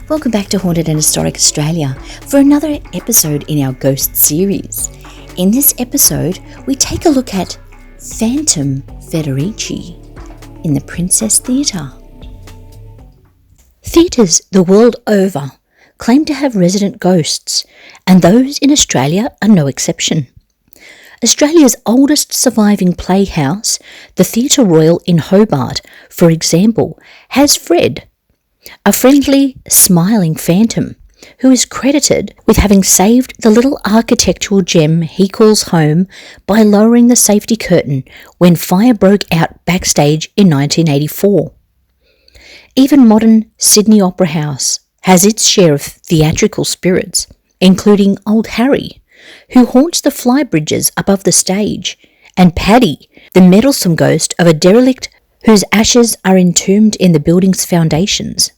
Welcome back to Haunted and Historic Australia for another episode in our Ghost series. In this episode, we take a look at Phantom Federici in the Princess Theatre. Theatres the world over claim to have resident ghosts, and those in Australia are no exception. Australia's oldest surviving playhouse, the Theatre Royal in Hobart, for example, has Fred, a friendly, smiling phantom who is credited with having saved the little architectural gem he calls home by lowering the safety curtain when fire broke out backstage in 1984. Even modern Sydney Opera House has its share of theatrical spirits, including Old Harry, who haunts the flybridges above the stage, and Paddy, the meddlesome ghost of a derelict whose ashes are entombed in the building's foundations.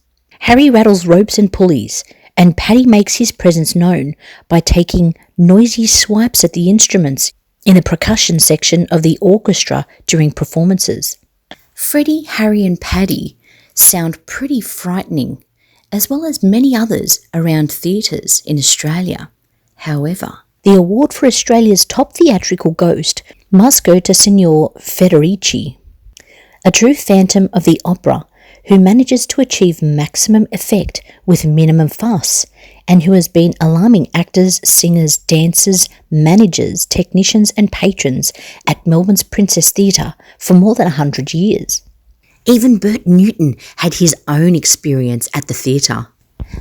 Harry rattles ropes and pulleys, and Paddy makes his presence known by taking noisy swipes at the instruments in the percussion section of the orchestra during performances. Freddie, Harry and Paddy sound pretty frightening, as well as many others around theatres in Australia. However, the award for Australia's top theatrical ghost must go to Signor Federici, a true phantom of the opera who manages to achieve maximum effect with minimum fuss, and who has been alarming actors, singers, dancers, managers, technicians and patrons at Melbourne's Princess Theatre for more than 100 years. Even Bert Newton had his own experience at the theatre.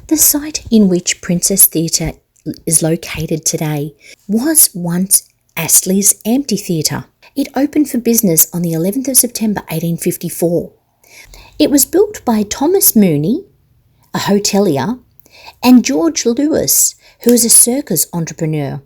The site in which Princess Theatre is located today was once Astley's Amphitheatre. It opened for business on the 11th of September 1854. It was built by Thomas Mooney, a hotelier, and George Lewis, who is a circus entrepreneur.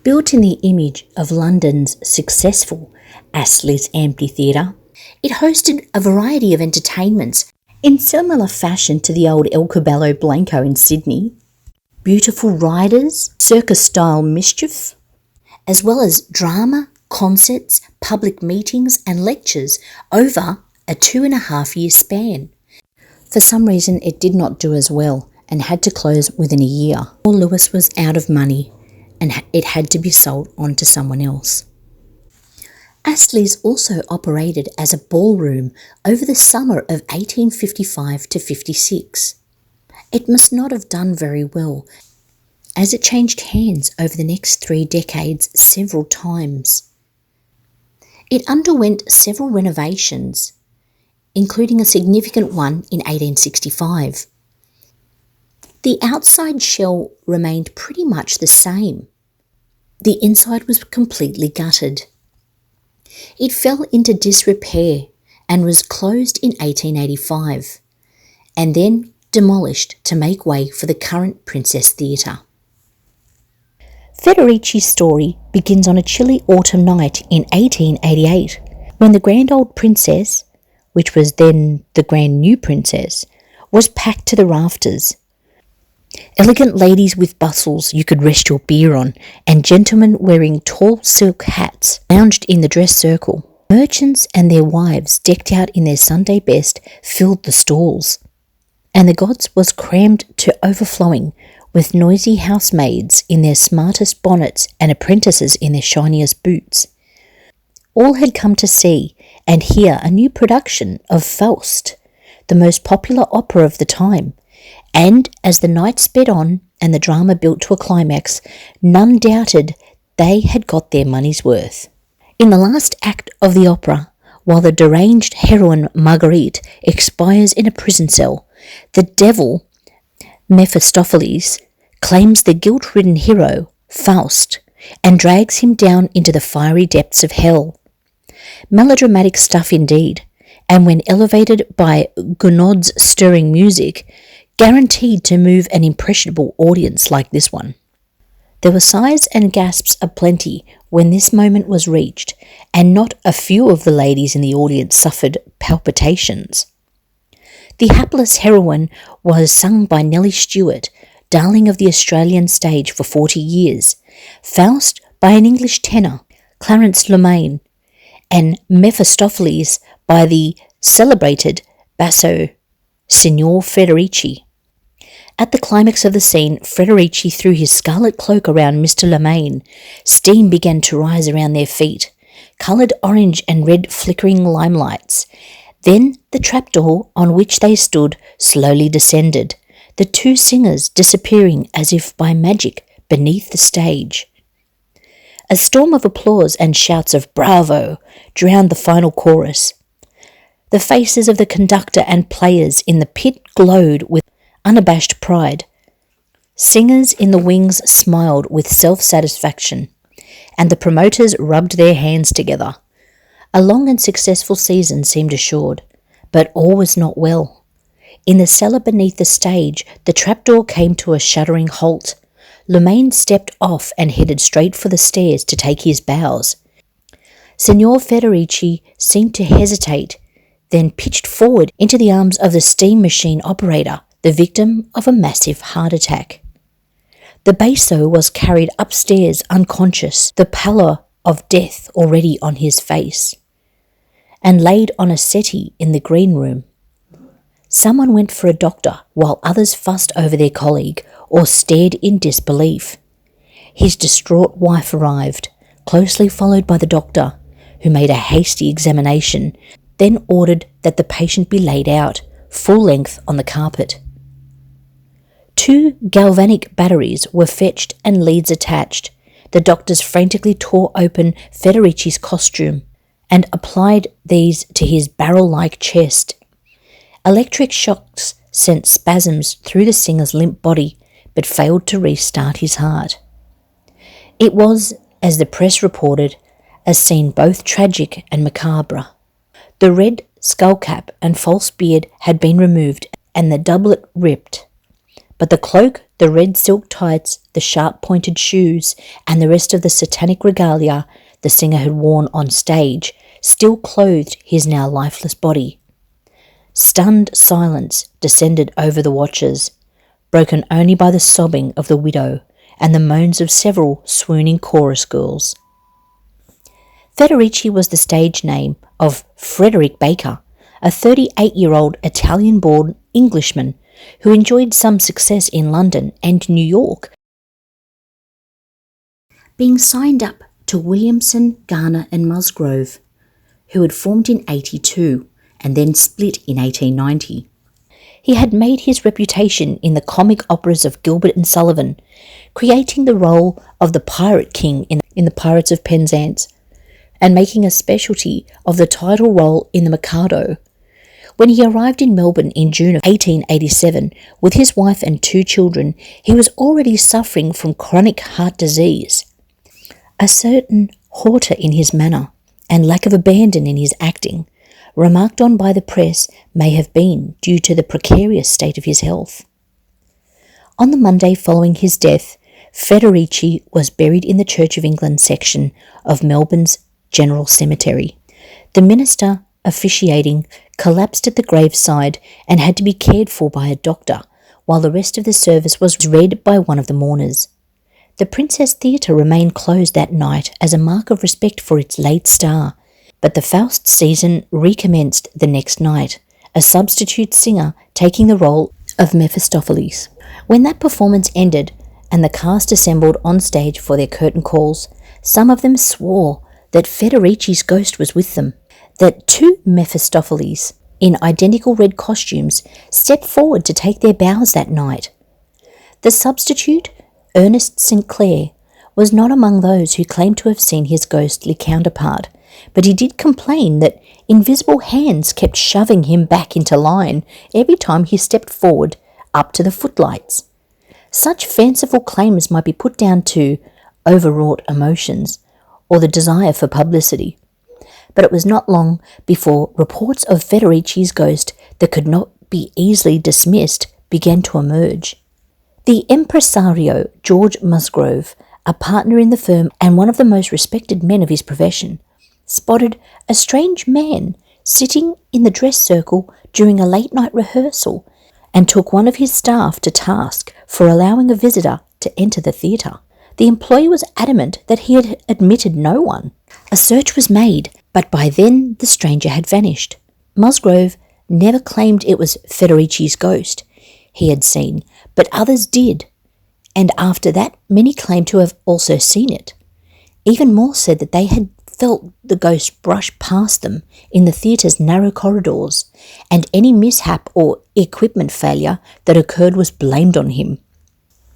Built in the image of London's successful Astley's Amphitheatre, it hosted a variety of entertainments in similar fashion to the old El Caballo Blanco in Sydney, beautiful riders, circus-style mischief, as well as drama, concerts, public meetings and lectures over a 2.5-year span. For some reason, it did not do as well and had to close within a year. Paul Lewis was out of money and it had to be sold on to someone else. Astley's also operated as a ballroom over the summer of 1855 to 56. It must not have done very well, as it changed hands over the next 3 decades several times. It underwent several renovations, including a significant one in 1865. The outside shell remained pretty much the same. The inside was completely gutted. It fell into disrepair and was closed in 1885, and then demolished to make way for the current Princess Theatre. Federici's story begins on a chilly autumn night in 1888, when the grand old princess, which was then the grand new princess, was packed to the rafters. Elegant ladies with bustles you could rest your beer on, and gentlemen wearing tall silk hats lounged in the dress circle. Merchants and their wives, decked out in their Sunday best, filled the stalls, and the gods was crammed to overflowing with noisy housemaids in their smartest bonnets and apprentices in their shiniest boots. All had come to see and hear a new production of Faust, the most popular opera of the time, and as the night sped on and the drama built to a climax, none doubted they had got their money's worth. In the last act of the opera, while the deranged heroine Marguerite expires in a prison cell, the devil, Mephistopheles, claims the guilt-ridden hero, Faust, and drags him down into the fiery depths of hell. Melodramatic stuff indeed, and when elevated by Gounod's stirring music, guaranteed to move an impressionable audience like this one. There were sighs and gasps aplenty when this moment was reached, and not a few of the ladies in the audience suffered palpitations. The hapless heroine was sung by Nellie Stewart, darling of the Australian stage for 40 years, Faust by an English tenor, Clarence Lemaine, and Mephistopheles by the celebrated basso Signor Federici. At the climax of the scene, Federici threw his scarlet cloak around Mr. Lemaine. Steam began to rise around their feet, coloured orange and red flickering limelights. Then the trapdoor on which they stood slowly descended, the two singers disappearing as if by magic beneath the stage. A storm of applause and shouts of "Bravo!" drowned the final chorus. The faces of the conductor and players in the pit glowed with unabashed pride. Singers in the wings smiled with self-satisfaction, and the promoters rubbed their hands together. A long and successful season seemed assured, but all was not well. In the cellar beneath the stage, the trapdoor came to a shuddering halt. Lemaine stepped off and headed straight for the stairs to take his bows. Signor Federici seemed to hesitate, then pitched forward into the arms of the steam machine operator, the victim of a massive heart attack. The basso was carried upstairs unconscious, the pallor of death already on his face, and laid on a settee in the green room. Someone went for a doctor, while others fussed over their colleague or stared in disbelief. His distraught wife arrived, closely followed by the doctor, who made a hasty examination, then ordered that the patient be laid out, full length on the carpet. 2 galvanic batteries were fetched and leads attached. The doctors frantically tore open Federici's costume and applied these to his barrel-like chest. Electric shocks sent spasms through the singer's limp body, but failed to restart his heart. It was, as the press reported, a scene both tragic and macabre. The red skullcap and false beard had been removed and the doublet ripped, but the cloak, the red silk tights, the sharp-pointed shoes, and the rest of the satanic regalia the singer had worn on stage still clothed his now lifeless body. Stunned silence descended over the watchers, broken only by the sobbing of the widow and the moans of several swooning chorus girls. Federici was the stage name of Frederick Baker, a 38-year-old Italian-born Englishman who enjoyed some success in London and New York, being signed up to Williamson, Garner and Musgrove, who had formed in 82 and then split in 1890. He had made his reputation in the comic operas of Gilbert and Sullivan, creating the role of the Pirate King in the Pirates of Penzance, and making a specialty of the title role in The Mikado. When he arrived in Melbourne in June of 1887 with his wife and 2 children, he was already suffering from chronic heart disease. A certain hauteur in his manner and lack of abandon in his acting, remarked on by the press, may have been due to the precarious state of his health. On the Monday following his death, Federici was buried in the Church of England section of Melbourne's General Cemetery. The minister officiating collapsed at the graveside and had to be cared for by a doctor, while the rest of the service was read by one of the mourners. The Princess Theatre remained closed that night as a mark of respect for its late star, but the Faust season recommenced the next night, a substitute singer taking the role of Mephistopheles. When that performance ended and the cast assembled on stage for their curtain calls, some of them swore that Federici's ghost was with them, that 2 Mephistopheles in identical red costumes stepped forward to take their bows that night. The substitute, Ernest St. Clair, was not among those who claimed to have seen his ghostly counterpart, but he did complain that invisible hands kept shoving him back into line every time he stepped forward up to the footlights. Such fanciful claims might be put down to overwrought emotions or the desire for publicity, but it was not long before reports of Federici's ghost that could not be easily dismissed began to emerge. The impresario George Musgrove, a partner in the firm and one of the most respected men of his profession, spotted a strange man sitting in the dress circle during a late-night rehearsal and took one of his staff to task for allowing a visitor to enter the theatre. The employee was adamant that he had admitted no one. A search was made, but by then the stranger had vanished. Musgrove never claimed it was Federici's ghost he had seen, but others did, and after that many claimed to have also seen it. Even more said that they had felt the ghost brush past them in the theatre's narrow corridors, and any mishap or equipment failure that occurred was blamed on him.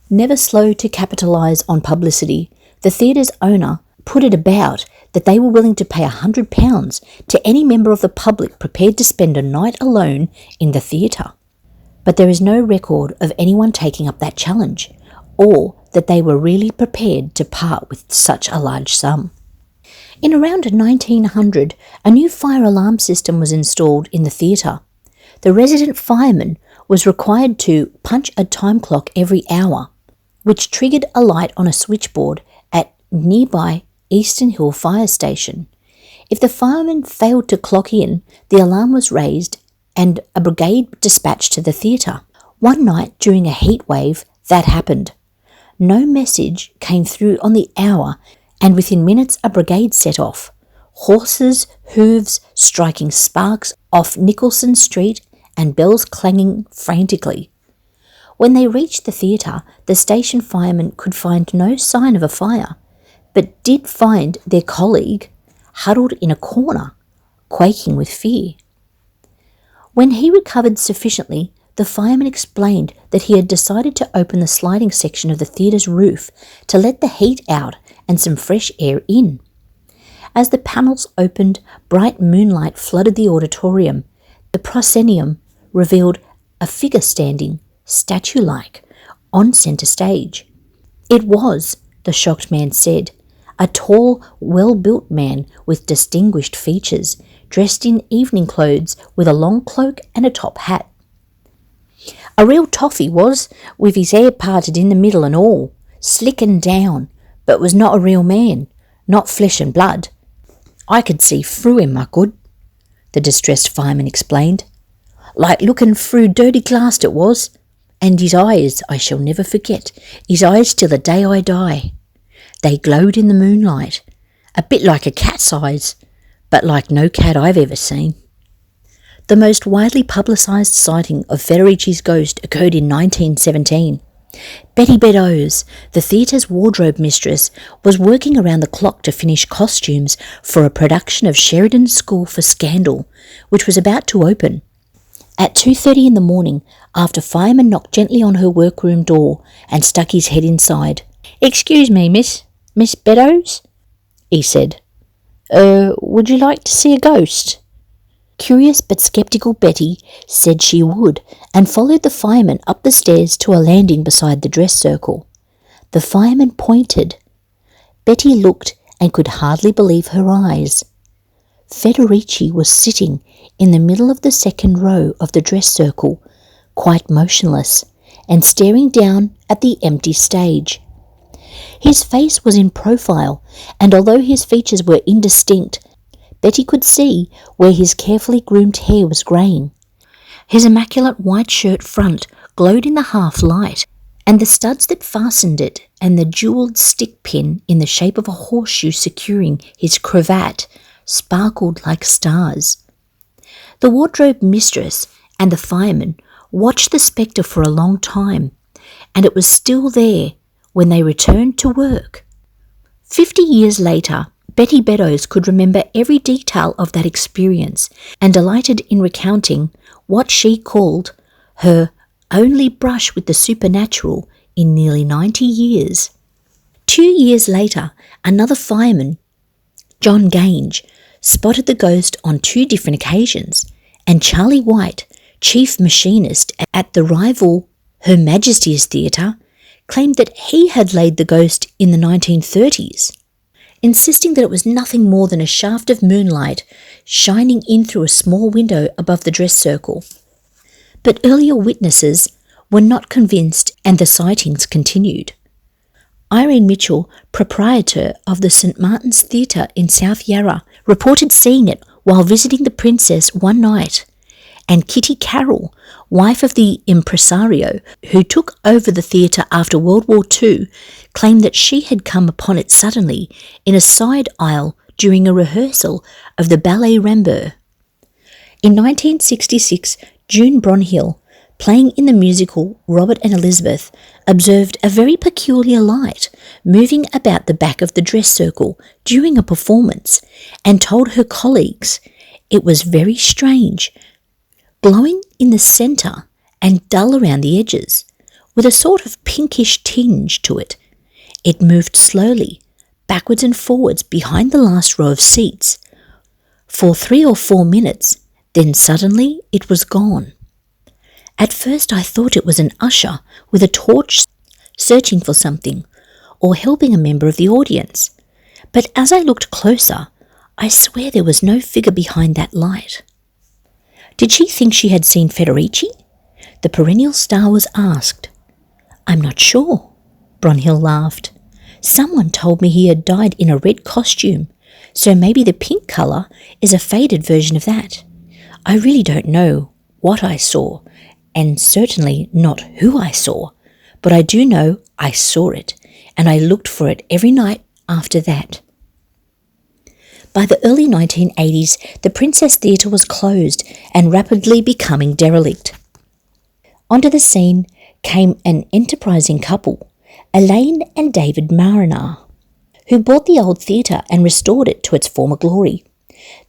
Never slow to capitalise on publicity, the theatre's owner put it about that they were willing to pay £100 to any member of the public prepared to spend a night alone in the theatre. But there is no record of anyone taking up that challenge, or that they were really prepared to part with such a large sum. In around 1900, a new fire alarm system was installed in the theatre. The resident fireman was required to punch a time clock every hour, which triggered a light on a switchboard at nearby Eastern Hill Fire Station. If the fireman failed to clock in, the alarm was raised and a brigade dispatched to the theatre. One night during a heat wave, that happened. No message came through on the hour, and within minutes a brigade set off. Horses' hooves striking sparks off Nicholson Street and bells clanging frantically. When they reached the theatre, the station firemen could find no sign of a fire, but did find their colleague huddled in a corner, quaking with fear. When he recovered sufficiently, the fireman explained that he had decided to open the sliding section of the theatre's roof to let the heat out and some fresh air in. As the panels opened, bright moonlight flooded the auditorium. The proscenium revealed a figure standing, statue-like, on centre stage. It was, the shocked man said, a tall, well-built man with distinguished features, dressed in evening clothes with a long cloak and a top hat. A real toffee was, with his hair parted in the middle and all, slick and down, but was not a real man, not flesh and blood. I could see through him, I could, the distressed fireman explained. Like looking through dirty glass it was, and his eyes I shall never forget, his eyes till the day I die. They glowed in the moonlight, a bit like a cat's eyes, but like no cat I've ever seen. The most widely publicised sighting of Federici's ghost occurred in 1917. Betty Beddoes, the theatre's wardrobe mistress, was working around the clock to finish costumes for a production of Sheridan's School for Scandal, which was about to open. At 2:30 in the morning, after fireman knocked gently on her workroom door and stuck his head inside. "Excuse me, Miss Beddoes?" he said. Would you like to see a ghost?" Curious but sceptical Betty said she would, and followed the fireman up the stairs to a landing beside the dress circle. The fireman pointed. Betty looked and could hardly believe her eyes. Federici was sitting in the middle of the second row of the dress circle, quite motionless, and staring down at the empty stage. His face was in profile, and although his features were indistinct, Betty could see where his carefully groomed hair was greying. His immaculate white shirt front glowed in the half-light, and the studs that fastened it and the jewelled stick pin in the shape of a horseshoe securing his cravat sparkled like stars. The wardrobe mistress and the fireman watched the spectre for a long time, and it was still there when they returned to work. 50 years later, Betty Beddoes could remember every detail of that experience and delighted in recounting what she called her only brush with the supernatural in nearly 90 years. 2 years later, another fireman, John Gange, spotted the ghost on 2 different occasions, and Charlie White, chief machinist at the rival Her Majesty's Theatre, claimed that he had laid the ghost in the 1930s. Insisting that it was nothing more than a shaft of moonlight shining in through a small window above the dress circle. But earlier witnesses were not convinced, and the sightings continued. Irene Mitchell, proprietor of the St Martin's Theatre in South Yarra, reported seeing it while visiting the Princess one night, and Kitty Carroll, wife of the impresario who took over the theatre after World War II, claimed that she had come upon it suddenly in a side aisle during a rehearsal of the Ballet Rambert. In 1966, June Bronhill, playing in the musical Robert and Elizabeth, observed a very peculiar light moving about the back of the dress circle during a performance and told her colleagues it was very strange, glowing in the centre and dull around the edges, with a sort of pinkish tinge to it. It moved slowly, backwards and forwards behind the last row of seats, for 3 or 4 minutes, then suddenly it was gone. At first I thought it was an usher with a torch searching for something, or helping a member of the audience, but as I looked closer, I swear there was no figure behind that light. Did she think she had seen Federici? The perennial star was asked. I'm not sure. Bronhill laughed. Someone told me he had died in a red costume, so maybe the pink colour is a faded version of that. I really don't know what I saw, and certainly not who I saw, but I do know I saw it, and I looked for it every night after that. By the early 1980s, the Princess Theatre was closed and rapidly becoming derelict. Onto the scene came an enterprising couple, Elaine and David Mariner, who bought the old theatre and restored it to its former glory.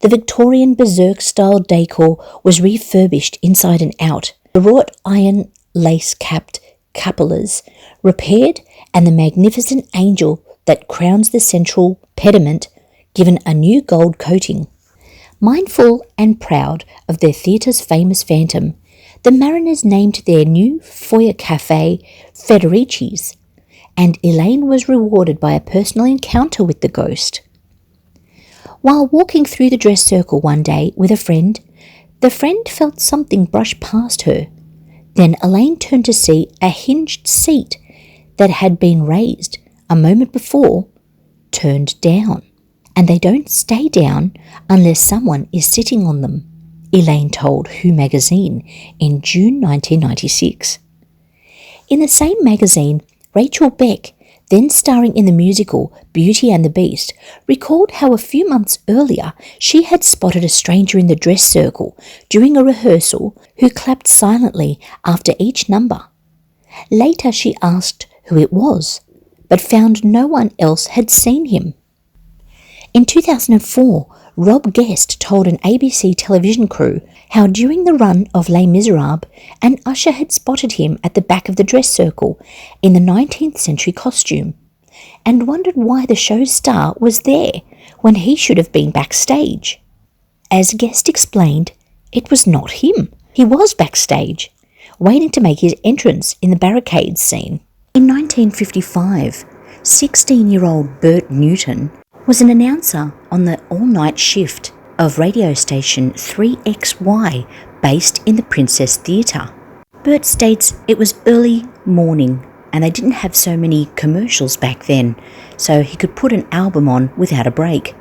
The Victorian berserk-style decor was refurbished inside and out, the wrought iron lace-capped cupolas repaired, and the magnificent angel that crowns the central pediment given a new gold coating. Mindful and proud of their theatre's famous phantom, the Mariners named their new foyer cafe Federici's, and Elaine was rewarded by a personal encounter with the ghost. While walking through the dress circle one day with a friend, the friend felt something brush past her. Then Elaine turned to see a hinged seat that had been raised a moment before, turned down. And they don't stay down unless someone is sitting on them, Elaine told Who magazine in June 1996. In the same magazine, Rachel Beck, then starring in the musical Beauty and the Beast, recalled how a few months earlier she had spotted a stranger in the dress circle during a rehearsal who clapped silently after each number. Later she asked who it was, but found no one else had seen him. In 2004, Rob Guest told an ABC television crew how during the run of Les Miserables, an usher had spotted him at the back of the dress circle in the 19th century costume, and wondered why the show's star was there when he should have been backstage. As Guest explained, it was not him. He was backstage, waiting to make his entrance in the barricades scene. In 1955, 16-year-old Bert Newton was an announcer on the all-night shift of radio station 3XY based in the Princess Theatre. Bert states it was early morning and they didn't have so many commercials back then, so he could put an album on without a break.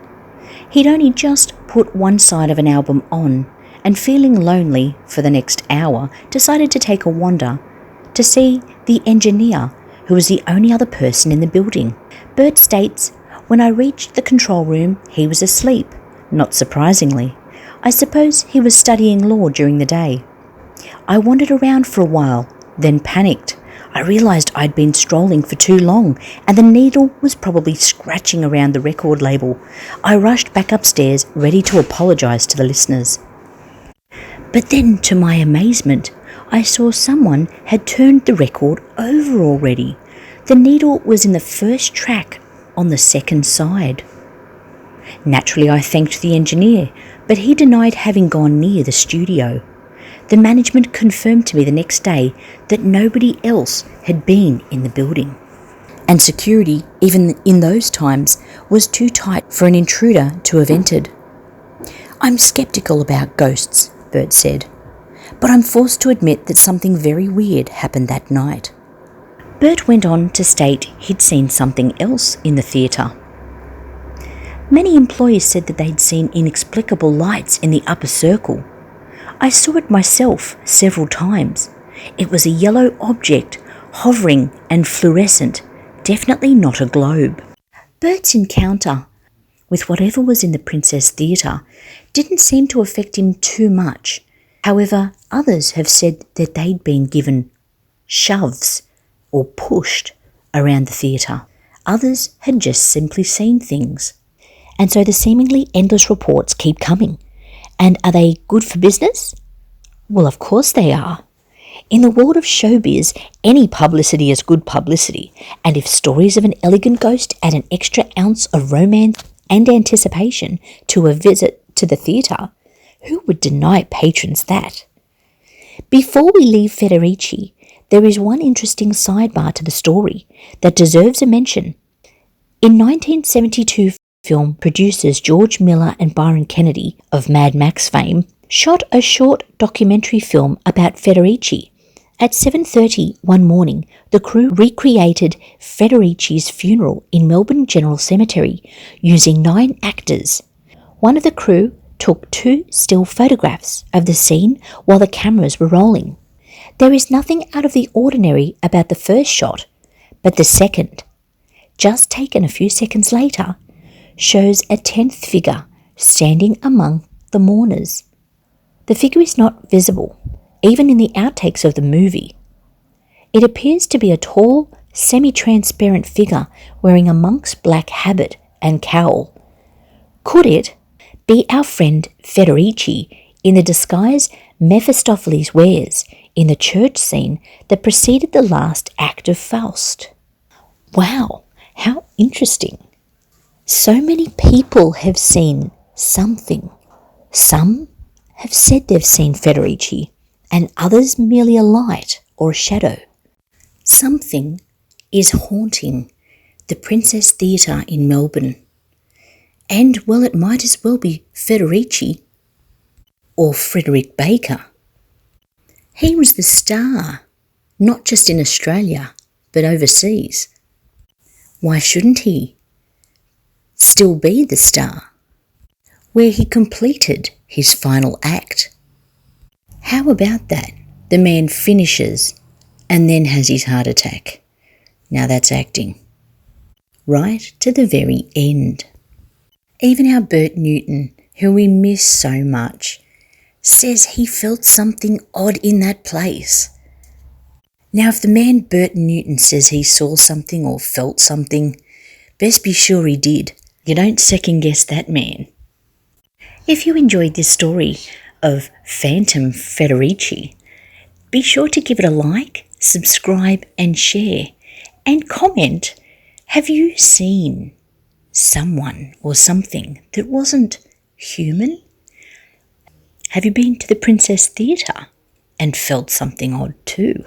He'd only just put one side of an album on and, feeling lonely for the next hour, decided to take a wander to see the engineer, who was the only other person in the building. Bert states, when I reached the control room, he was asleep, not surprisingly. I suppose he was studying law during the day. I wandered around for a while, then panicked. I realised I'd been strolling for too long, and the needle was probably scratching around the record label. I rushed back upstairs, ready to apologise to the listeners. But then, to my amazement, I saw someone had turned the record over already. The needle was in the first track on the second side. Naturally, I thanked the engineer, but he denied having gone near the studio. The management confirmed to me the next day that nobody else had been in the building. And security, even in those times, was too tight for an intruder to have entered. I'm sceptical about ghosts, Bert said, but I'm forced to admit that something very weird happened that night. Bert went on to state he'd seen something else in the theatre. Many employees said that they'd seen inexplicable lights in the upper circle. I saw it myself several times. It was a yellow object, hovering and fluorescent, definitely not a globe. Bert's encounter with whatever was in the Princess Theatre didn't seem to affect him too much. However, others have said that they'd been given shoves or pushed around the theatre. Others had just simply seen things. And so the seemingly endless reports keep coming. And are they good for business? Well, of course they are. In the world of showbiz, any publicity is good publicity, and if stories of an elegant ghost add an extra ounce of romance and anticipation to a visit to the theatre, who would deny patrons that? Before we leave Federici, there is one interesting sidebar to the story that deserves a mention. In 1972, film producers George Miller and Byron Kennedy of Mad Max fame shot a short documentary film about Federici. At 7:30 one morning, the crew recreated Federici's funeral in Melbourne General Cemetery using 9 actors. One of the crew took 2 still photographs of the scene while the cameras were rolling. There is nothing out of the ordinary about the first shot, but the second, just taken a few seconds later, shows a 10th figure standing among the mourners. The figure is not visible, even in the outtakes of the movie. It appears to be a tall, semi-transparent figure wearing a monk's black habit and cowl. Could it be our friend Federici in the disguise Mephistopheles wears in the church scene that preceded the last act of Faust? Wow, how interesting. So many people have seen something. Some have said they've seen Federici, and others merely a light or a shadow. Something is haunting the Princess Theatre in Melbourne. And, well, it might as well be Federici or Frederick Baker. He was the star, not just in Australia, but overseas. Why shouldn't he still be the star, where he completed his final act? How about that? The man finishes and then has his heart attack. Now that's acting. Right to the very end. Even our Bert Newton, who we miss so much, says he felt something odd in that place. Now if the man Bert Newton says he saw something or felt something, best be sure he did. You don't second guess that man. If you enjoyed this story of Phantom Federici, be sure to give it a like, subscribe and share, and comment, have you seen someone or something that wasn't human? Have you been to the Princess Theatre and felt something odd too?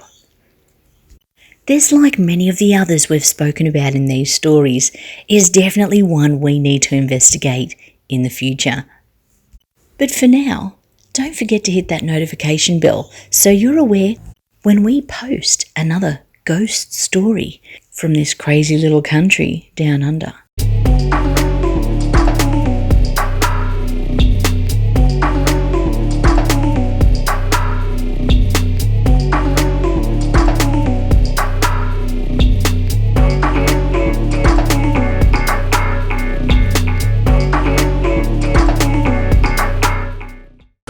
There's, like many of the others we've spoken about in these stories, is definitely one we need to investigate in the future. But for now, don't forget to hit that notification bell so you're aware when we post another ghost story from this crazy little country down under.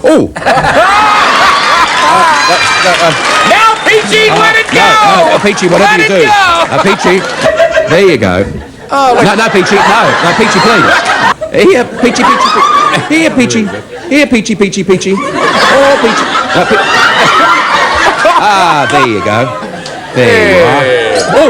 Oh! Now, Peachy, let it go! No, Peachy, whatever you do. Peachy, there you go. Oh, no, Peachy, no, Peachy, please. Here, Peachy. Here, Peachy. Here, Peachy. Oh, Peachy. There you go. There you are. Oh,